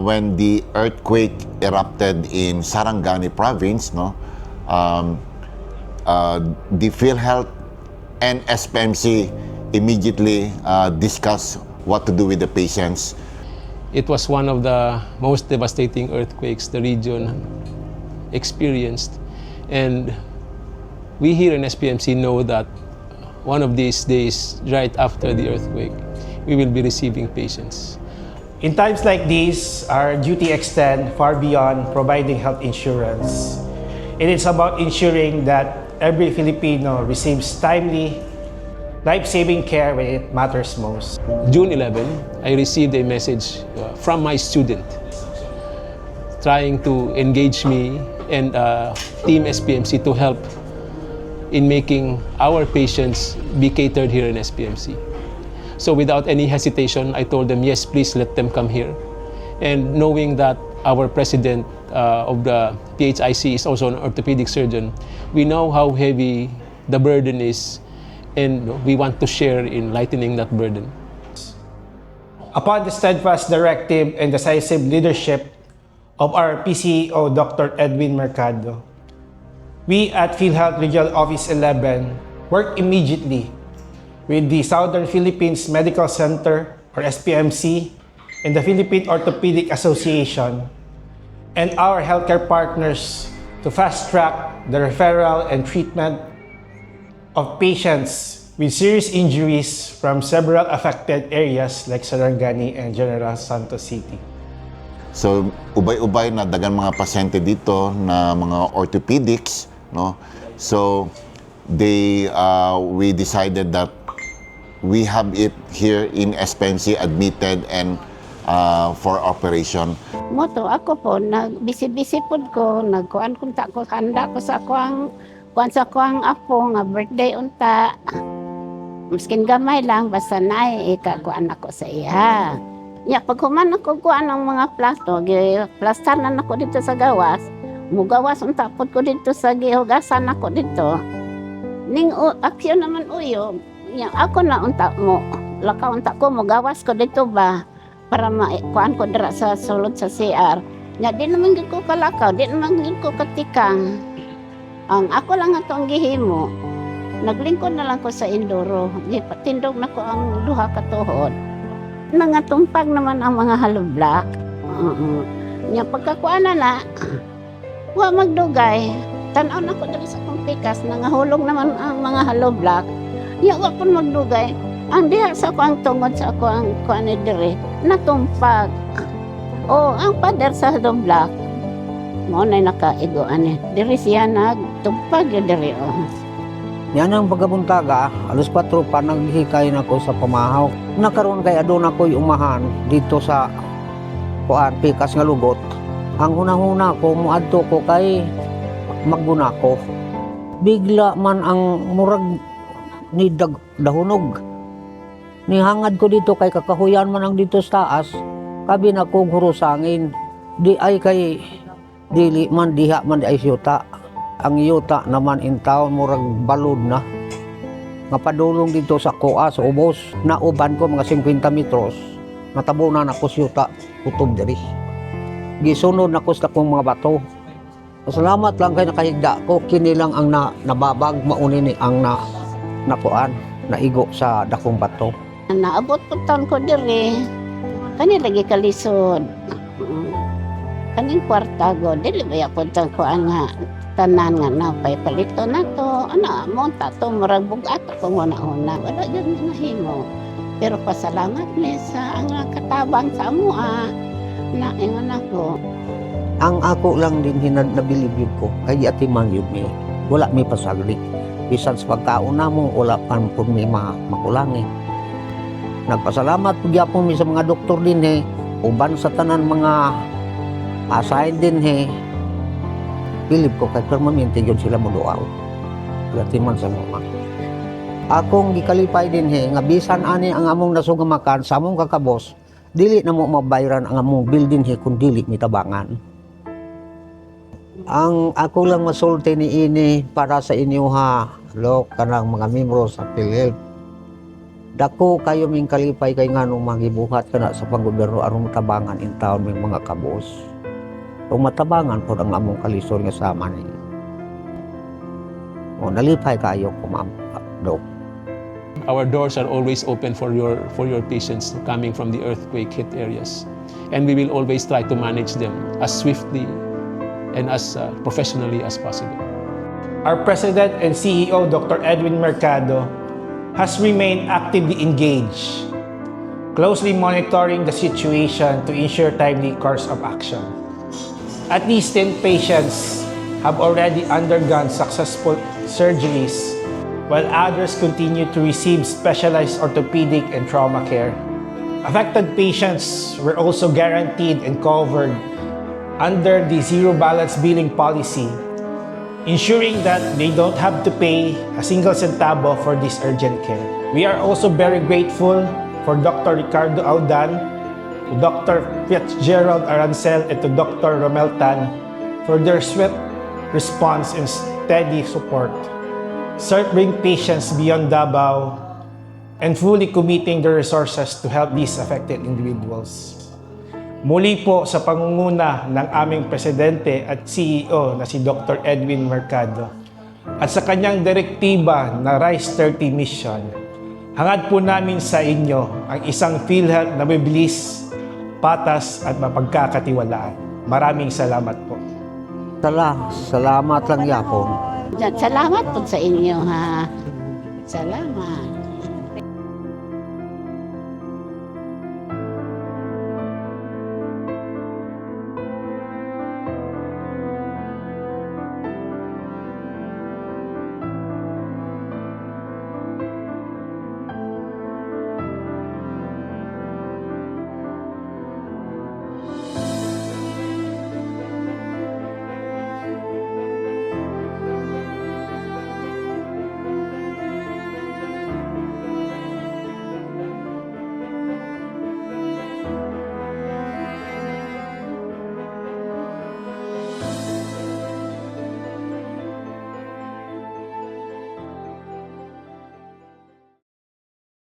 When the earthquake erupted in Sarangani province, the PhilHealth and SPMC immediately discussed what to do with the patients. It was one of the most devastating earthquakes the region experienced. And we here in SPMC know that one of these days, right after the earthquake, we will be receiving patients. In times like these, our duty extends far beyond providing health insurance. It is about ensuring that every Filipino receives timely, life-saving care when it matters most. June 11, I received a message from my student trying to engage me and Team SPMC to help in making our patients be catered here in SPMC. So without any hesitation, I told them, yes, please let them come here. And knowing that our president of the PHIC is also an orthopedic surgeon, we know how heavy the burden is, and we want to share in lightening that burden. Upon the steadfast directive and decisive leadership of our PCO, Dr. Edwin Mercado, we at PhilHealth Regional Office 11 worked immediately with the Southern Philippines Medical Center, or SPMC, and the Philippine Orthopedic Association, and our healthcare partners to fast-track the referral and treatment of patients with serious injuries from several affected areas like Sarangani and General Santos City. So, ubay-ubay na dagan mga pasyente dito na mga orthopedics, no? So, we decided that we have it here in SPMC admitted and for operation. Moto ako po, nagbisi-bisi po ko, nagkuhan kunta ko, handa ko sa kuang apo, nga birthday unta. Miskin gamay lang, basta na ikakuan ako sa iya. Pag human ako kuan ng mga plato, plastanan ako dito sa gawas, mugawas unta po ko dito sa gihugasan ako dito. Ning akyo naman uyo, ako na unta mo, lakaw unta ko, mugawas ko dito ba, para maikuan ko dira sa sulod sa CR. Di naman ko kalakaw, di naman ko katikang. Ang ako lang atong gihimo, naglingkod na lang ko sa Indoro, patindog na ko ang duha ka tuhod. Nangatumpag naman ang mga haloblak. Pagkakuan na, wa magdugay, tanaw na ko dira sa kong pikas, nangahulog naman ang mga haloblak. Wa po magdugay. Ang diha sa ko ang tungod sa ako ang kuan dire, natumpag. Ang pader sa haloblak, mo na nakaigoan diri siya nagtumpag yun diri. Yan ang pagkabuntaga, alas 4 pa naghikay na ko sa pamahaw. Nakaroon kay aduna ko'y umahan dito sa kuan pikas nga lugot. Ang hunahuna ko, muadto ko kay magguna ko. Bigla man ang murag ni dahunog. Nihangad ko dito kay kakahuyan man ang dito sa taas. Kabi na ko hurusangin. Di ay kay dili man diha man di ay siyuta. Ang yuta naman in town murag balod na. Ngapadulong dito sa kuha sa ubos. Nauban ko mga 50 metros. Natabunan ako siyuta kutob diri. Gisunod na ko sa kong mga bato. Salamat lang kay nakahigda ko. Kini lang ang nababag mauni ni ang nakuan, naigo sa dakong bato. Naabot po taon ko diri, kani lagi kalisod. Kaning kwarta go, dili ba po taon ko nga tanan nga na palito na to. Mo to, murag bugat ako una-una. Wala yun nahimo. Pero pasalamat ni sa ang katabang sa amoa na ingon ako. Ang ako lang din hinabilib ko, kay atiman yun mi. Wala mi pasagli. Bisan sa pagkauna mo, wala pa po may makulangi. Nagpasalamat po gyapon mi sa mga doktor din uban sa tanan mga aside din Bilib ko kay permanente yun sila mo doaw. Latiman sa mga. Akong gikalipay din nga bisan ani ang among nasugamakan sa among kakabos, dili na mo mabayaran ang among bill din kung dili mitabangan. Ang ako lang masulti ni ini para sa inyo lo kanang mga membro sa PhilHealth. Dako kayo ming kalipay kay nganong magibuhat kana sa panggobyerno aron matabangan in taon may mga kabuos. Kung matabangan po ang among kalisod nga sama ni. O nalipay kayo ko ma'am, Dok. Our doors are always open for your patients coming from the earthquake hit areas. And we will always try to manage them as swiftly and as professionally as possible. Our President and CEO, Dr. Edwin Mercado, has remained actively engaged, closely monitoring the situation to ensure timely course of action. At least 10 patients have already undergone successful surgeries, while others continue to receive specialized orthopedic and trauma care. Affected patients were also guaranteed and covered under the zero balance billing policy, ensuring that they don't have to pay a single centavo for this urgent care. We are also very grateful for Dr. Ricardo Audan, to Dr. Fitzgerald Arancel, and to Dr. Romel Tan for their swift response and steady support, serving patients beyond Davao and fully committing their resources to help these affected individuals. Muli po sa pangunguna ng aming Presidente at CEO na si Dr. Edwin Mercado at sa kanyang direktiba na RISE 30 mission, hangad po namin sa inyo ang isang PhilHealth na mabilis, patas at mapagkakatiwalaan. Maraming salamat po. Salamat lang yapon. Salamat po sa inyo, ha. Salamat.